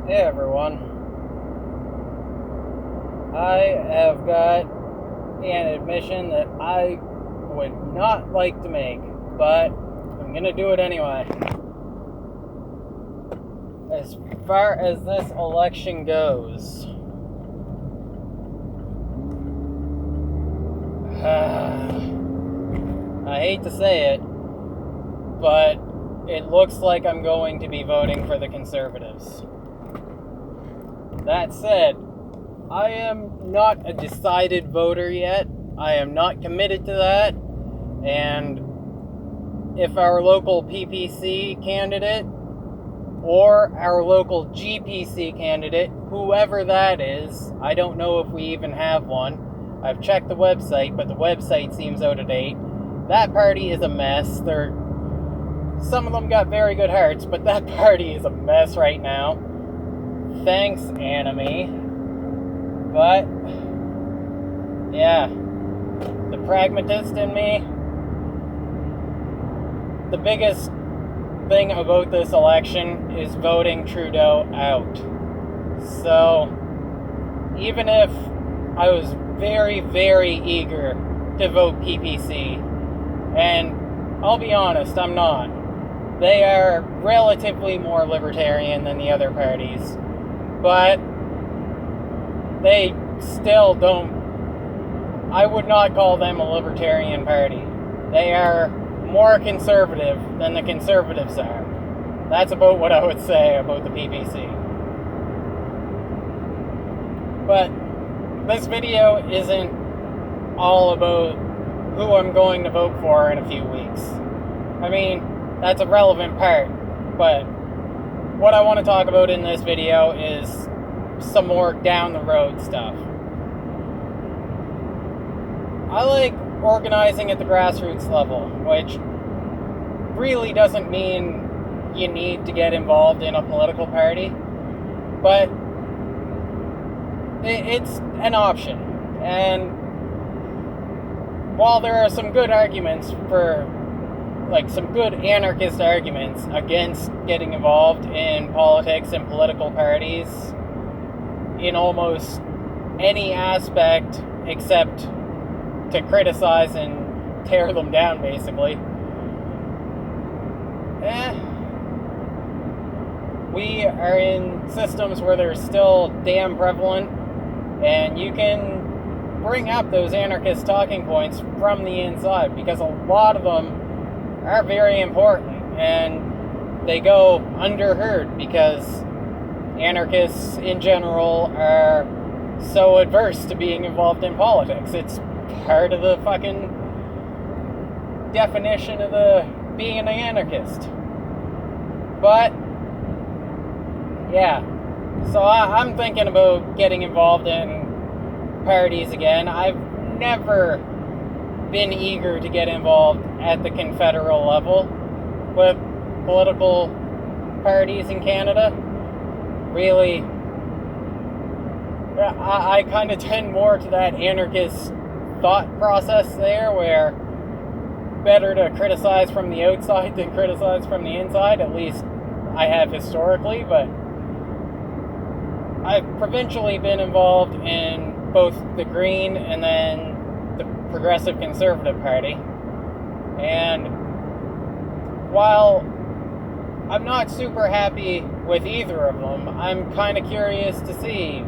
Hey everyone, I have got an admission that I would not like to make, but I'm gonna do it anyway. As far as this election goes, I hate to say it, but it looks like I'm going to be voting for the Conservatives. That said, I am not a decided voter yet. I am not committed to that. And if our local PPC candidate or our local GPC candidate, whoever that is, I don't know if we even have one. I've checked the website, but the website seems out of date. That party is a mess. Some of them got very good hearts, but that party is a mess right now. Thanks, Anime. But, yeah, the pragmatist in me, the biggest thing about this election is voting Trudeau out. So, even if I was very, very eager to vote PPC, and I'll be honest, I'm not. They are relatively more libertarian than the other parties, but they still don't. I would not call them a libertarian party. They are more conservative than the Conservatives are. That's about what I would say about the PPC. But this video isn't all about who I'm going to vote for in a few weeks. I mean, that's a relevant part, but what I want to talk about in this video is some more down the road stuff. I like organizing at the grassroots level, which really doesn't mean you need to get involved in a political party, but it's an option. And while there are some good arguments for, like, some good anarchist arguments against getting involved in politics and political parties in almost any aspect except to criticize and tear them down, basically. We are in systems where they're still damn prevalent, and you can bring up those anarchist talking points from the inside, because a lot of them are very important, and they go underheard because anarchists in general are so adverse to being involved in politics. It's part of the fucking definition of being an anarchist. But yeah, so I'm thinking about getting involved in parties again. I've never been eager to get involved at the confederal level with political parties in Canada. Really, I kind of tend more to that anarchist thought process there, where better to criticize from the outside than criticize from the inside. At least I have historically, but I've provincially been involved in both the Green and then the Progressive Conservative Party. And while I'm not super happy with either of them, I'm kind of curious to see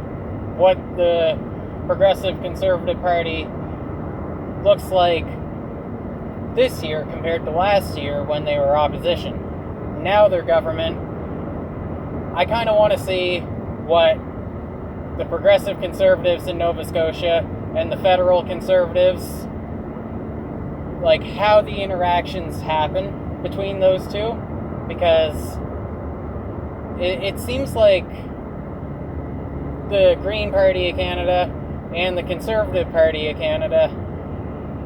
what the Progressive Conservative Party looks like this year compared to last year when they were opposition. Now they're government. I kind of want to see what the Progressive Conservatives in Nova Scotia and the Federal Conservatives, like, how the interactions happen between those two, because it seems like the Green Party of Canada and the Conservative Party of Canada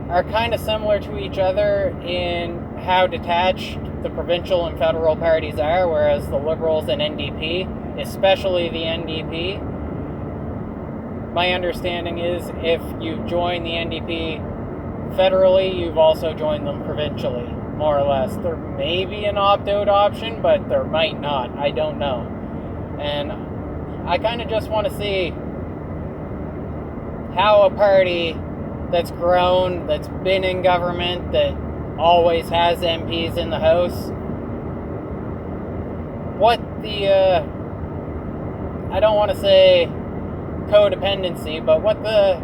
are kind of similar to each other in how detached the provincial and federal parties are, whereas the Liberals and NDP, especially the NDP, my understanding is if you join the NDP federally, you've also joined them provincially, more or less. There may be an opt-out option, but there might not. I don't know. And I kind of just want to see how a party that's grown, that's been in government, that always has MPs in the House, what the, I don't want to say codependency, but what the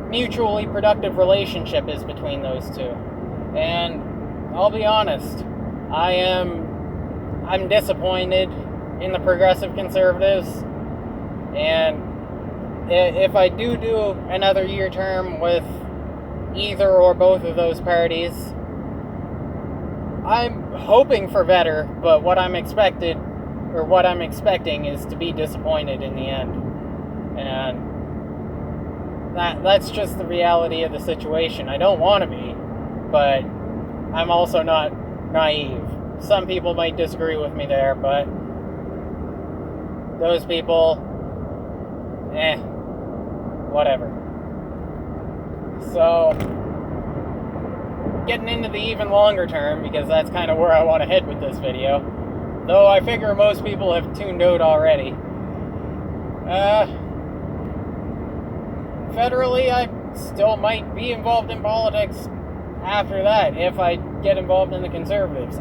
mutually productive relationship is between those two. And I'll be honest, I'm disappointed in the Progressive Conservatives, and if I do another year term with either or both of those parties, I'm hoping for better, but what I'm expecting is to be disappointed in the end. And that's just the reality of the situation. I don't want to be, but I'm also not naive. Some people might disagree with me there, but those people, whatever. So, getting into the even longer term, because that's kind of where I want to head with this video, though I figure most people have tuned out already. Federally, I still might be involved in politics after that, if I get involved in the Conservatives.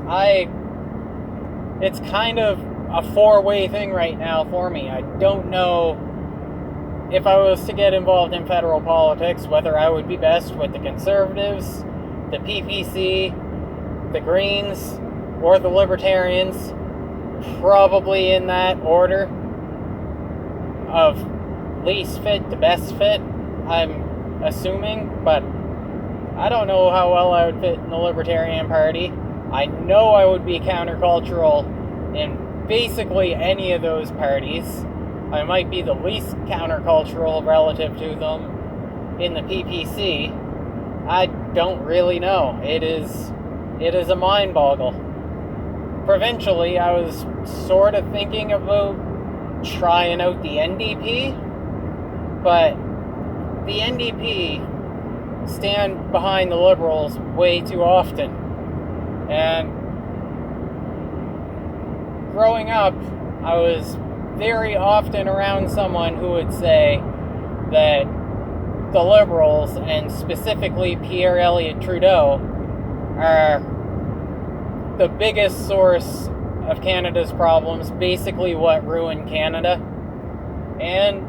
It's kind of a four-way thing right now for me. I don't know if I was to get involved in federal politics, whether I would be best with the Conservatives, the PPC, the Greens, or the Libertarians, probably in that order of least fit to best fit, I'm assuming, but I don't know how well I would fit in the Libertarian Party. I know I would be countercultural in basically any of those parties. I might be the least countercultural relative to them in the PPC. I don't really know. It is a mind boggle. Provincially, I was sort of thinking about trying out the NDP, but the NDP stand behind the Liberals way too often. And growing up, I was very often around someone who would say that the Liberals, and specifically Pierre Elliott Trudeau, are the biggest source of Canada's problems, basically what ruined Canada. And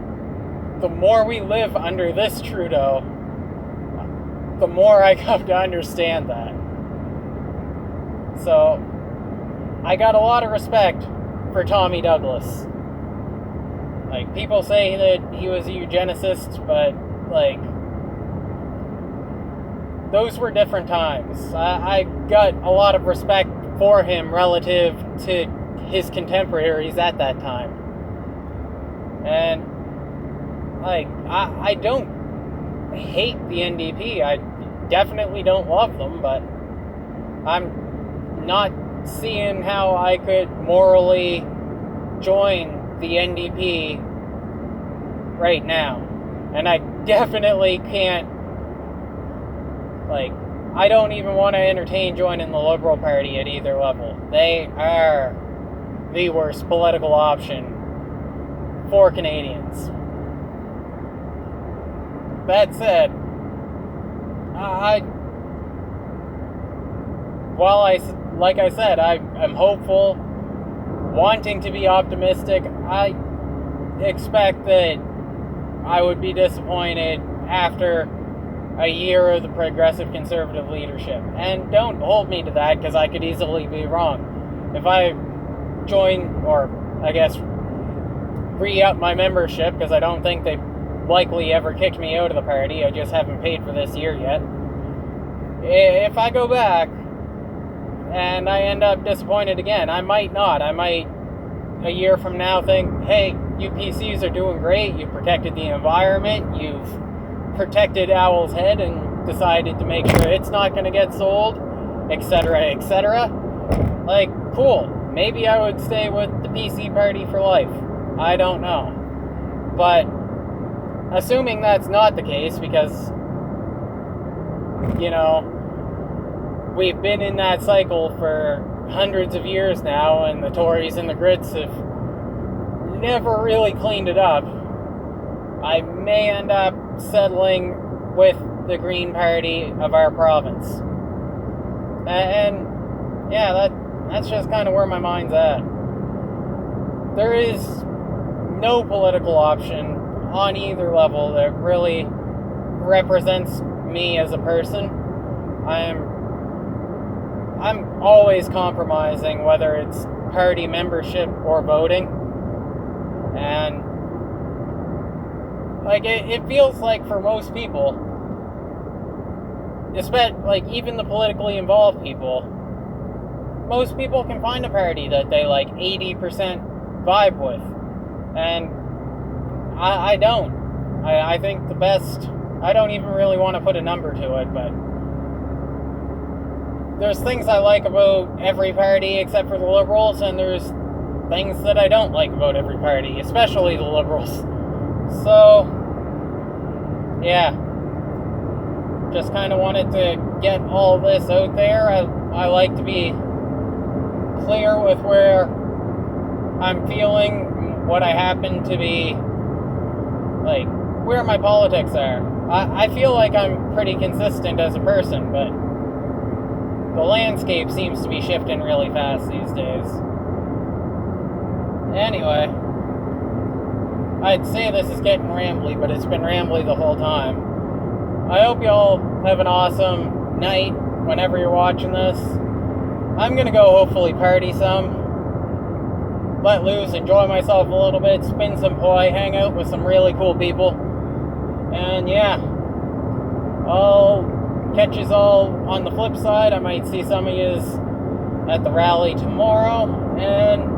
the more we live under this Trudeau, the more I come to understand that. So, I got a lot of respect for Tommy Douglas. Like, people say that he was a eugenicist, but, like, those were different times. I got a lot of respect for him relative to his contemporaries at that time. And, like, I don't hate the NDP. I definitely don't love them, but I'm not seeing how I could morally join the NDP right now. And I definitely can't, like, I don't even want to entertain joining the Liberal Party at either level. They are the worst political option for Canadians. That said, like I said, I'm hopeful, wanting to be optimistic. I expect that I would be disappointed after a year of the Progressive Conservative leadership. And don't hold me to that, because I could easily be wrong. If I join, or I guess re-up my membership, because I don't think they've likely ever kicked me out of the party, I just haven't paid for this year yet. If I go back and I end up disappointed again, I might not. I might, a year from now, think, hey, you PCs are doing great, you've protected the environment, you've protected Owl's Head and decided to make sure it's not going to get sold, etc., etc. Like, cool. Maybe I would stay with the PC party for life. I don't know. But assuming that's not the case, because, you know, we've been in that cycle for hundreds of years now, and the Tories and the Grits have never really cleaned it up, I may end up settling with the Green Party of our province. And yeah, that's just kind of where my mind's at. There is no political option on either level that really represents me as a person. I'm always compromising, whether it's party membership or voting. And like it feels like for most people, especially like even the politically involved people, most people can find a party that they like 80% vibe with. And I don't. I think the best, I don't even really want to put a number to it, but there's things I like about every party except for the Liberals, and there's things that I don't like about every party, especially the Liberals. So, yeah. Just kind of wanted to get all this out there. I like to be clear with where I'm feeling, what I happen to be, like, where my politics are. I feel like I'm pretty consistent as a person, but the landscape seems to be shifting really fast these days. Anyway, I'd say this is getting rambly, but it's been rambly the whole time. I hope you all have an awesome night whenever you're watching this. I'm gonna go hopefully party some, let loose, enjoy myself a little bit, spin some poi, hang out with some really cool people. And yeah, I'll catch yous all on the flip side. I might see some of yous at the rally tomorrow, and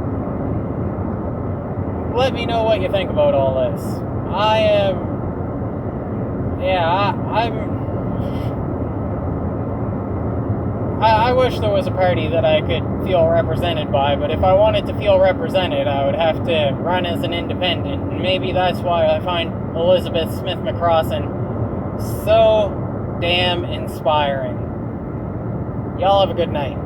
let me know what you think about all this. I wish there was a party that I could feel represented by, but if I wanted to feel represented, I would have to run as an independent, and maybe that's why I find Elizabeth Smith McCrossan so damn inspiring. Y'all have a good night.